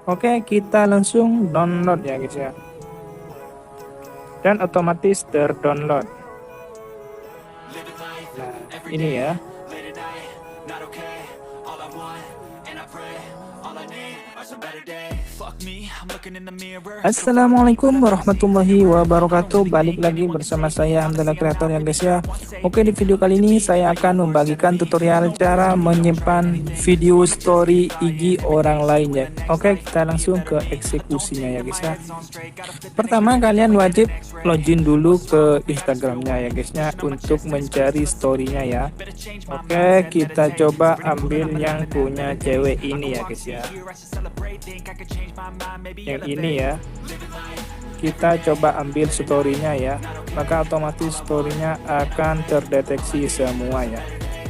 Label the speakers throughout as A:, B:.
A: Oke, kita langsung download ya guys ya. Dan otomatis terdownload. Nah, ini ya. Assalamualaikum warahmatullahi wabarakatuh. Balik lagi bersama saya Hamdallah Kreator ya guys ya. Oke, di video kali ini saya akan membagikan tutorial cara menyimpan video story IG orang lain ya. Oke, kita langsung ke eksekusinya ya guys ya. Pertama, kalian wajib login dulu ke Instagramnya ya guys ya, untuk mencari storynya ya. Oke, kita coba ambil yang punya cewek ini ya guys ya. Yang ini ya, kita coba ambil storynya ya, maka otomatis storynya akan terdeteksi semua ya.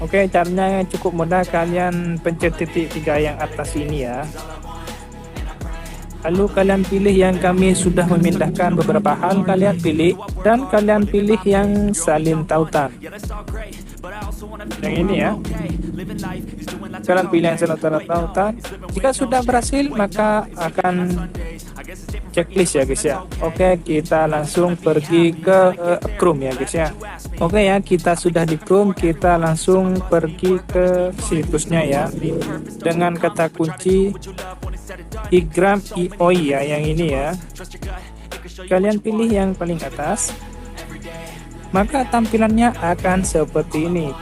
A: Oke, caranya cukup mudah, kalian pencet titik 3 yang atas ini ya, lalu kalian pilih yang kami sudah memindahkan beberapa hal, kalian pilih, dan kalian pilih yang salin tautan yang ini ya. Kalian pilih yang salin tautan. Jika sudah berhasil maka akan checklist ya guys ya. Oke, kita langsung pergi ke Chrome ya guys ya. Oke ya, kita sudah di Chrome, kita langsung pergi ke situsnya ya, dengan kata kunci Igram.io ya, yang ini ya. Kalian pilih yang paling atas, maka tampilannya akan seperti ini.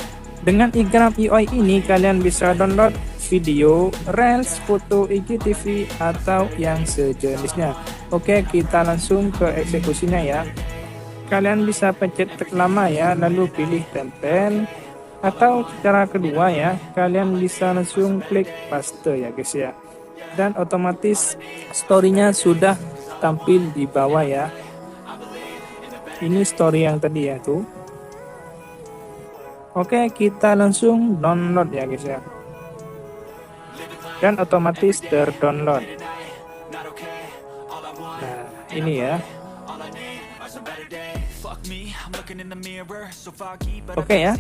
A: Dengan Igram.io ini kalian bisa download video, reels, foto, IGTV atau yang sejenisnya. Oke, kita langsung ke eksekusinya ya. Kalian bisa pencet tek lama ya, lalu pilih tempel, atau cara kedua ya, kalian bisa langsung klik paste ya guys ya. Dan otomatis storynya sudah tampil di bawah ya. Ini story yang tadi ya tuh. Oke, kita langsung download ya guys ya. Dan otomatis terdownload. Nah, ini ya. Oke ya.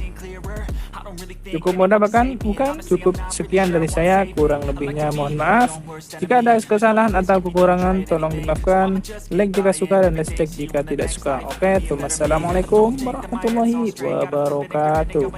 A: Cukup mudah bukan? Cukup sekian dari saya, kurang lebihnya mohon maaf. Jika ada kesalahan atau kekurangan tolong dimaafkan. Like jika suka dan dislike jika tidak suka. Oke, wassalamualaikum warahmatullahi wabarakatuh.